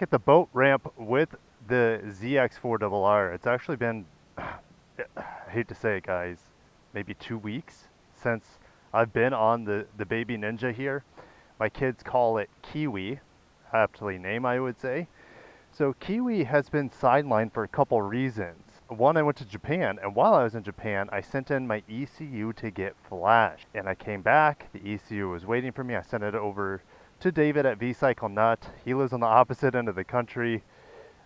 back at the boat ramp with the ZX-4RR. It's actually been, I hate to say it guys, maybe 2 weeks since I've been on the baby Ninja here. My kids call it Kiwi, aptly name I would say. So Kiwi has been sidelined for a couple reasons. One, I went to Japan, and while I was in Japan, I sent in my ECU to get flashed. And I came back, the ECU was waiting for me, I sent it over to David at V-Cycle Nut. He lives on the opposite end of the country,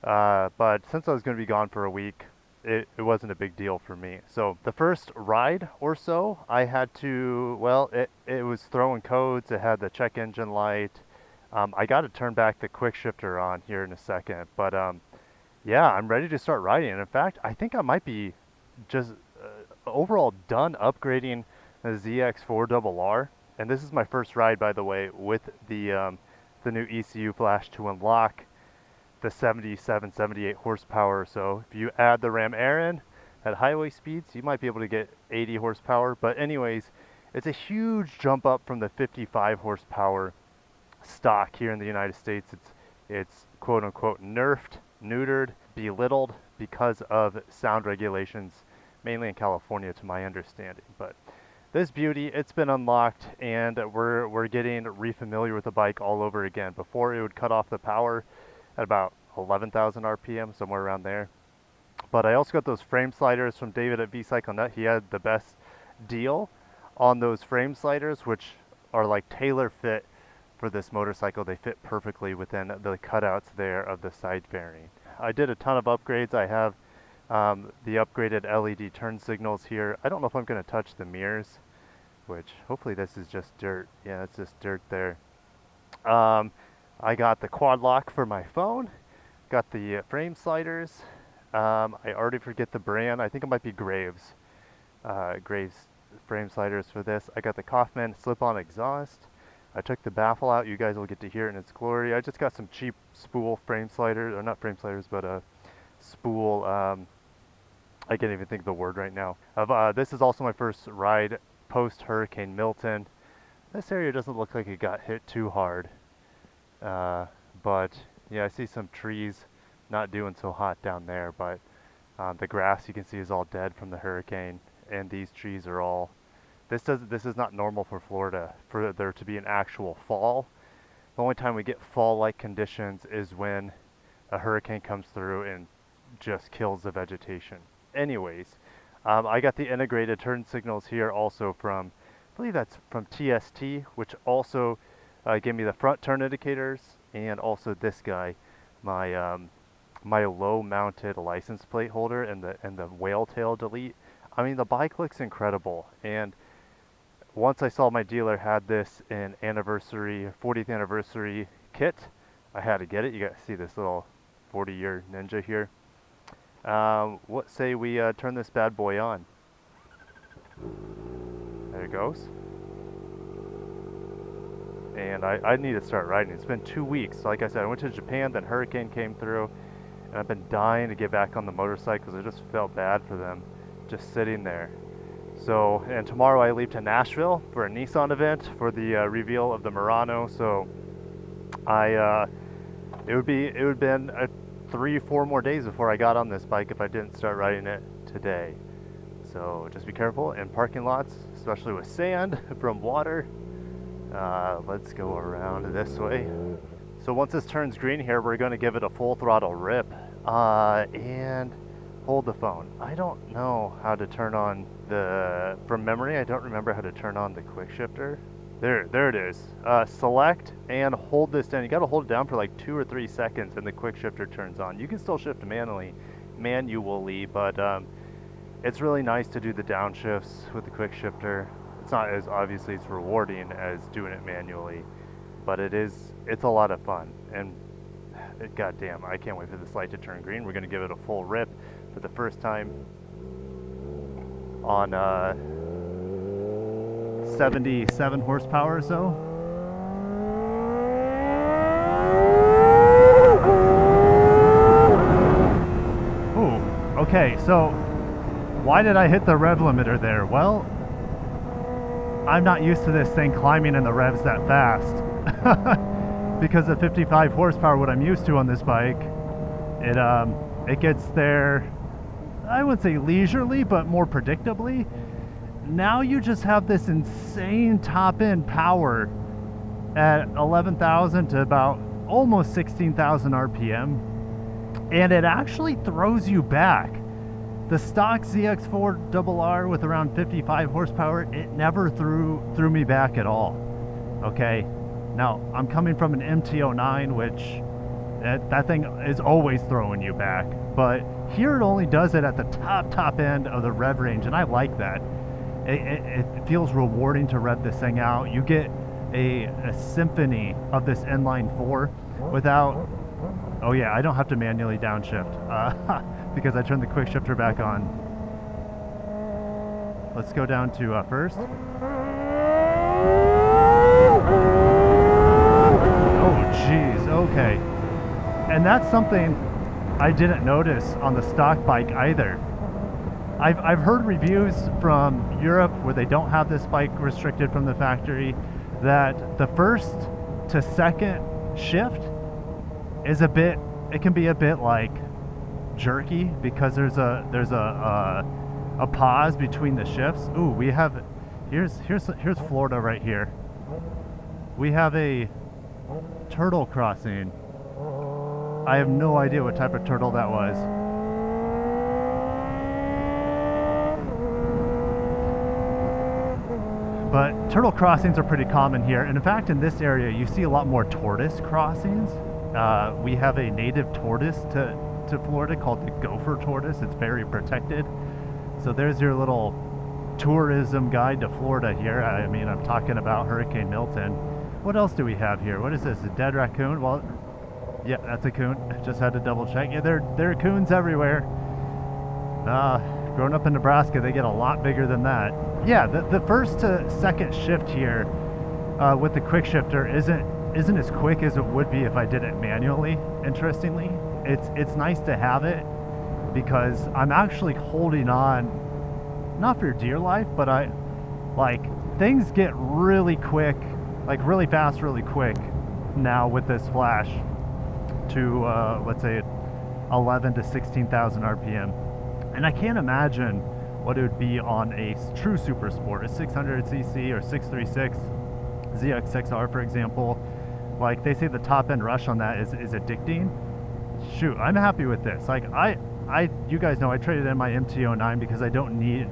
but since I was going to be gone for a week, it wasn't a big deal for me. So the first ride or so, I had to, well, it was throwing codes, it had the check engine light. I got to turn back the quick shifter on here in a second, but yeah, I'm ready to start riding. And in fact, I think I might be just overall done upgrading the ZX-4RR. And this is my first ride, by the way, with the new ECU flash to unlock the 77, 78 horsepower. So if you add the Ram Air in at highway speeds, you might be able to get 80 horsepower. But anyways, it's a huge jump up from the 55 horsepower stock here in the United States. It's quote unquote nerfed, neutered, belittled because of sound regulations, mainly in California to my understanding. But this beauty, it's been unlocked, and we're getting refamiliar with the bike all over again. Before, it would cut off the power at about 11,000 RPM, somewhere around there. But I also got those frame sliders from David at V-Cycle Nut. He had the best deal on those frame sliders, which are like tailor fit for this motorcycle. They fit perfectly within the cutouts there of the side fairing. I did a ton of upgrades. I have the upgraded LED turn signals here. I don't know if I'm going to touch the mirrors, which hopefully this is just dirt. Yeah, it's just dirt there. I got the quad lock for my phone, got the frame sliders. I already forget the brand. I think it might be Graves. Graves frame sliders for this. I got the Kaufman slip-on exhaust. I took the baffle out. You guys will get to hear it in its glory. I just got some cheap spool frame sliders, or not frame sliders, but a spool. I can't even think of the word right now. This is also my first ride post Hurricane Milton. This area doesn't look like it got hit too hard, but yeah, I see some trees not doing so hot down there. But the grass you can see is all dead from the hurricane, and these trees are all. This is not normal for Florida, for there to be an actual fall. The only time we get fall-like conditions is when a hurricane comes through and just kills the vegetation. Anyways, I got the integrated turn signals here also from, I believe that's from TST, which also gave me the front turn indicators, and also this guy, my my low-mounted license plate holder and the whale tail delete. I mean, the bike looks incredible, and once I saw my dealer had this in 40th anniversary kit, I had to get it. You guys see this little 40-year Ninja here. What say we turn this bad boy on? There it goes. And I need to start riding. It's been 2 weeks. Like I said, I went to Japan, then hurricane came through, and I've been dying to get back on the motorcycles. I just felt bad for them just sitting there. So, and tomorrow I leave to Nashville for a Nissan event for the reveal of the Murano. So, it would have been 3-4 more days before I got on this bike if I didn't start riding it today. So just be careful in parking lots, especially with sand from water. Let's go around this way. So once this turns green here, we're going to give it a full throttle rip and hold the phone. I don't know how to turn on from memory, I don't remember how to turn on the quick shifter. There it is. Select and hold this down. You got to hold it down for like 2 or 3 seconds and the quick shifter turns on. You can still shift manually, but it's really nice to do the downshifts with the quick shifter. It's not as obviously as rewarding as doing it manually, but it's a lot of fun. And goddamn, I can't wait for this light to turn green. We're going to give it a full rip for the first time on 77 horsepower or so. Ooh, okay, so why did I hit the rev limiter there? Well, I'm not used to this thing climbing in the revs that fast. because of 55 horsepower, what I'm used to on this bike, it gets there, I wouldn't say leisurely, but more predictably. Now you just have this insane top end power at 11,000 to about almost 16,000 RPM, and it actually throws you back. The stock ZX-4RR with around 55 horsepower, it never threw me back at all. Okay, now I'm coming from an MT-09, which that thing is always throwing you back, but here it only does it at the top end of the rev range, and I like that. It feels rewarding to rev this thing out. You get a symphony of this inline 4 without, oh yeah, I don't have to manually downshift because I turned the quick shifter back on. Let's go down to first. Oh geez, okay. And that's something I didn't notice on the stock bike either. I've heard reviews from Europe where they don't have this bike restricted from the factory, that the first to second shift is it can be a bit like jerky because there's a pause between the shifts. Ooh, we have, here's Florida right here. We have a turtle crossing. I have no idea what type of turtle that was. But turtle crossings are pretty common here, and in fact in this area you see a lot more tortoise crossings. We have a native tortoise to Florida called the gopher tortoise. It's very protected. So there's your little tourism guide to Florida here. I mean, I'm talking about Hurricane Milton. What else do we have here? What is this, a dead raccoon? Well, yeah, that's a coon. Just had to double check. Yeah, there are coons everywhere. Growing up in Nebraska, they get a lot bigger than that. Yeah, the first to second shift here with the quick shifter isn't as quick as it would be if I did it manually. Interestingly, it's nice to have it because I'm actually holding on, not for dear life, but things get really quick, like really fast, really quick now with this flash to let's say 11 to 16,000 RPM. And I can't imagine what it would be on a true super sport, a 600cc or 636 ZX-6R, for example. Like they say the top end rush on that is addicting. Shoot, I'm happy with this. Like you guys know I traded in my MT-09 because I don't need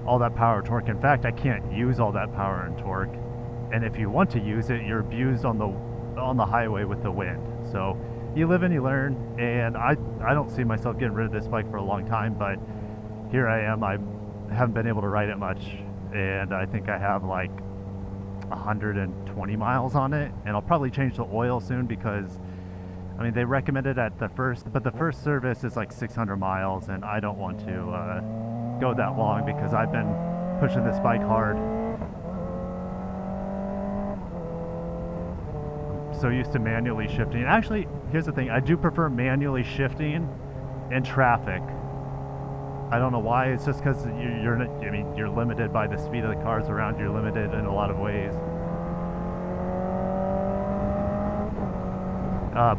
all that power torque. In fact, I can't use all that power and torque. And if you want to use it, you're abused on the highway with the wind. So you live and you learn, and I don't see myself getting rid of this bike for a long time, but here I am. I haven't been able to ride it much, and I think I have like 120 miles on it, and I'll probably change the oil soon because I mean they recommend it at the first, but the first service is like 600 miles, and I don't want to go that long because I've been pushing this bike hard. So used to manually shifting. Actually, here's the thing, I do prefer manually shifting in traffic. I don't know why. It's just because you're limited by the speed of the cars around. You're limited in a lot of ways.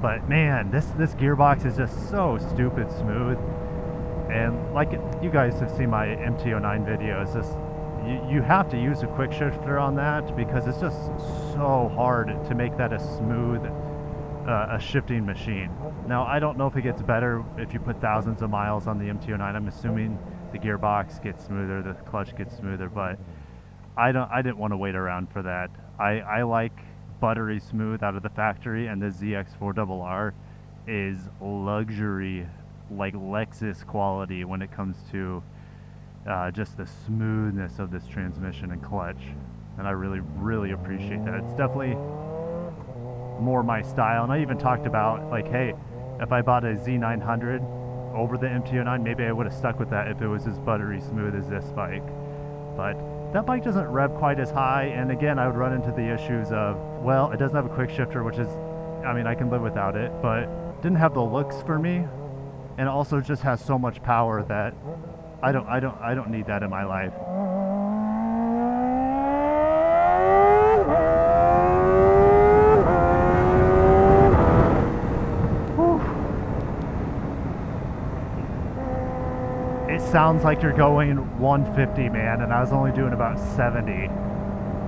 But man, this gearbox is just so stupid smooth. And like you guys have seen my MT-09 videos, you have to use a quick shifter on that because it's just so hard to make that a smooth a shifting machine. Now I don't know if it gets better if you put thousands of miles on the MT-09. I'm assuming the gearbox gets smoother, the clutch gets smoother, but I didn't want to wait around for that. I like buttery smooth out of the factory, and the ZX-4RR is luxury, like Lexus quality when it comes to just the smoothness of this transmission and clutch, and I really appreciate that. It's definitely more my style, and I even talked about like, hey, if I bought a Z900 over the MT-09, maybe I would have stuck with that if it was as buttery smooth as this bike. But that bike doesn't rev quite as high, and again I would run into the issues of, well, it doesn't have a quick shifter, which is, I mean, I can live without it, but didn't have the looks for me, and it also just has so much power that I don't need that in my life. sounds like you're going 150, man, and I was only doing about 70.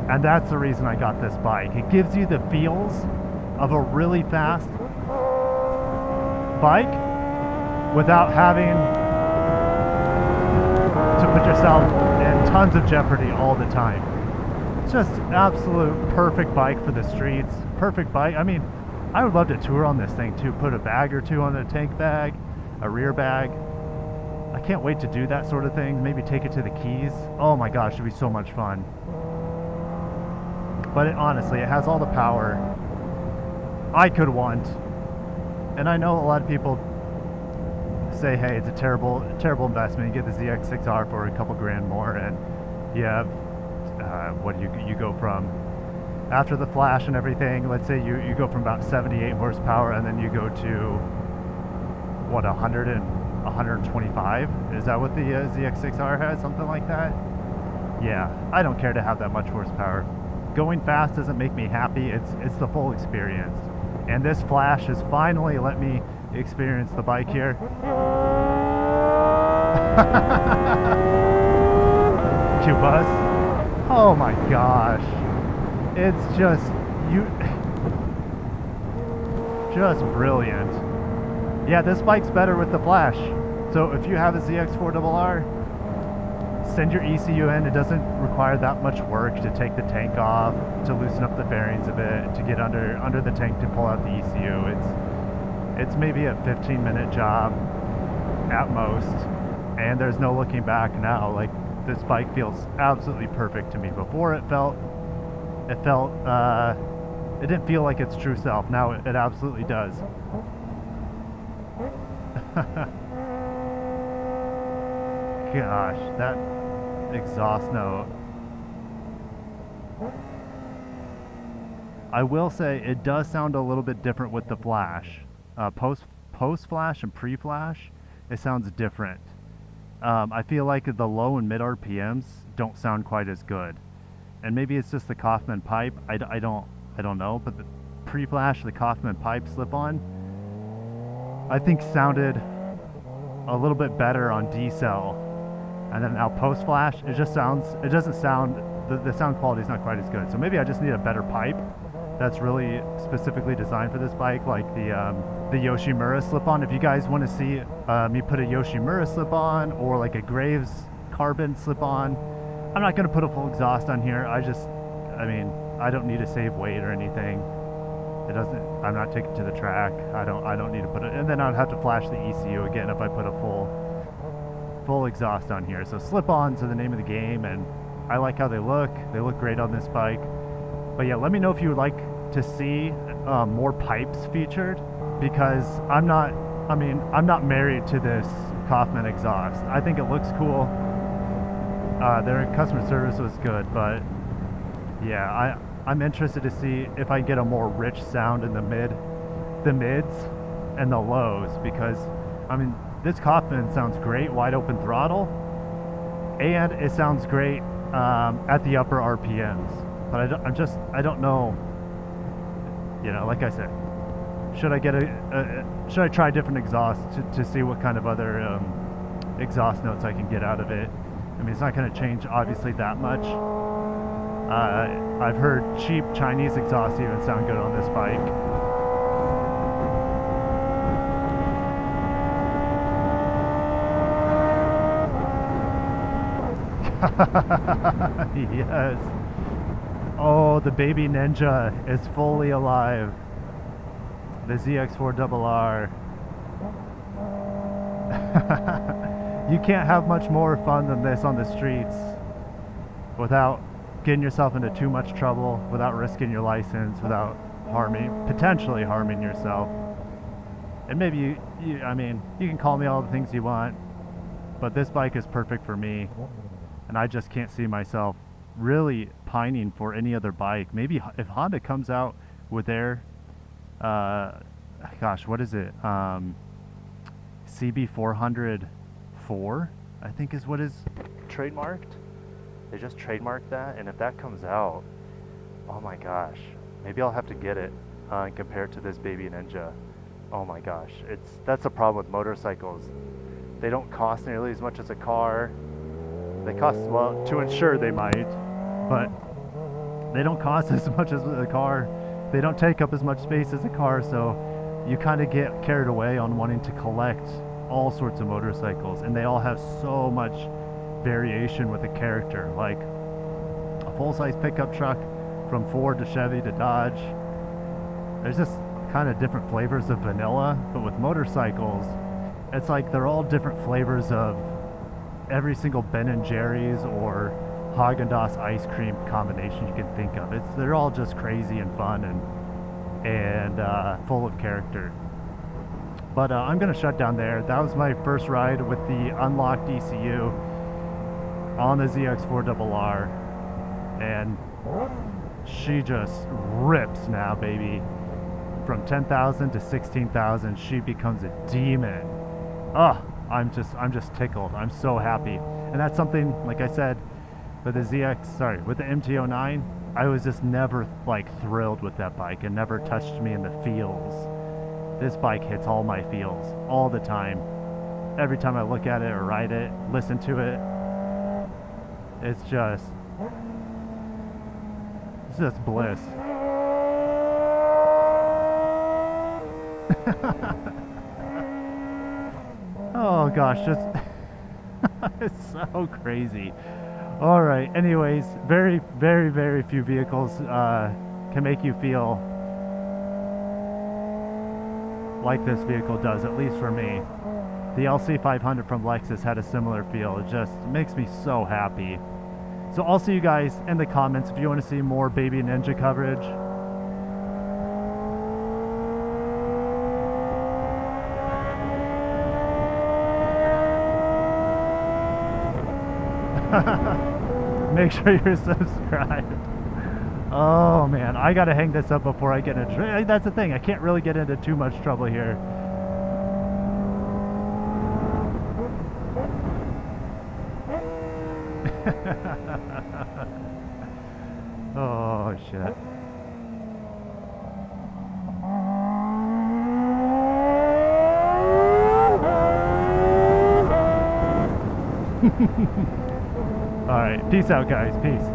And that's the reason I got this bike. It gives you the feels of a really fast bike without having to put yourself in tons of jeopardy all the time. It's just absolute perfect bike for the streets. Perfect bike. I mean, I would love to tour on this thing too. Put a bag or two on the tank bag, a rear bag. I can't wait to do that sort of thing. Maybe take it to the Keys. Oh my gosh, it'd be so much fun. But honestly, it has all the power I could want. And I know a lot of people say, hey, it's a terrible investment. You get the ZX-6R for a couple grand more, and you have, what do you go from, after the flash and everything, let's say you go from about 78 horsepower, and then you go to, what, 100 and 125? Is that what the ZX-6R has? Something like that? Yeah, I don't care to have that much horsepower. Going fast doesn't make me happy. It's the full experience. And this flash has finally let me experience the bike here. Q-Bus. Oh my gosh. It's just brilliant. Yeah, this bike's better with the flash. So if you have a ZX-4RR, send your ECU in. It doesn't require that much work to take the tank off, to loosen up the bearings a bit, to get under the tank to pull out the ECU. It's maybe a 15-minute job at most, and there's no looking back now. Like, this bike feels absolutely perfect to me. Before it didn't feel like its true self. Now it absolutely does. Gosh, that exhaust note. I will say it does sound a little bit different with the flash. Post flash and pre-flash, it sounds different. I feel like the low and mid RPMs don't sound quite as good, and maybe it's just the Kaufman pipe. I don't know, but the pre-flash, the Kaufman pipe slip-on, I think sounded a little bit better on D-cell. And then now post-flash, it doesn't sound, the sound quality is not quite as good. So maybe I just need a better pipe that's really specifically designed for this bike, like the Yoshimura slip-on. If you guys want to see me put a Yoshimura slip-on or like a Graves carbon slip-on, I'm not going to put a full exhaust on here. I don't need to save weight or anything. I'm not taking it to the track. I don't need to put it, and then I'd have to flash the ECU again if I put a full exhaust on here. So slip-ons are the name of the game, and I like how they look. They look great on this bike. But yeah, let me know if you would like to see more pipes featured, because I'm not married to this Kaufman exhaust. I think it looks cool. Their customer service was good, but yeah, I'm interested to see if I get a more rich sound in the mids and the lows, because this Kaufman sounds great wide open throttle, and it sounds great at the upper RPMs. But I don't know. Like I said, should I try different exhausts to see what kind of other exhaust notes I can get out of it? It's not going to change obviously that much. I've heard cheap Chinese exhausts even sound good on this bike. Yes. Oh, the baby Ninja is fully alive. The ZX-4RR. You can't have much more fun than this on the streets without getting yourself into too much trouble, without risking your license, without potentially harming yourself. And maybe you can call me all the things you want, but this bike is perfect for me, and I just can't see myself really pining for any other bike. Maybe if Honda comes out with their what is it, CB404, I think is what is trademarked. They just trademarked that, and if that comes out, oh my gosh, maybe I'll have to get it and compare it to this baby Ninja. Oh my gosh, that's the problem with motorcycles. They don't cost nearly as much as a car. They cost, well, to insure they might, but they don't cost as much as a car. They don't take up as much space as a car, so you kind of get carried away on wanting to collect all sorts of motorcycles, and they all have so much variation with the character. Like a full-size pickup truck from Ford to Chevy to Dodge. There's just kind of different flavors of vanilla, but with motorcycles, it's like they're all different flavors of every single Ben and Jerry's or Haagen-Dazs ice cream combination you can think of. They're all just crazy and fun and full of character. But I'm gonna shut down there. That was my first ride with the unlocked ECU on the ZX-4RR, and she just rips now, baby. From 10,000 to 16,000, she becomes a demon. Oh, I'm just tickled. I'm so happy, and that's something, like I said, with the with the MT-09, I was just never like thrilled with that bike. It never touched me in the feels. This bike hits all my feels all the time. Every time I look at it or ride it, listen to it, it's just bliss. Oh gosh, just it's so crazy. All right, anyways, very, very, very few vehicles can make you feel like this vehicle does, at least for me. The LC500 from Lexus had a similar feel. It just makes me so happy. So I'll see you guys in the comments if you want to see more Baby Ninja coverage. Make sure you're subscribed. Oh man, I gotta hang this up before I get into. That's the thing, I can't really get into too much trouble here. Oh shit. All right, peace out, guys. Peace.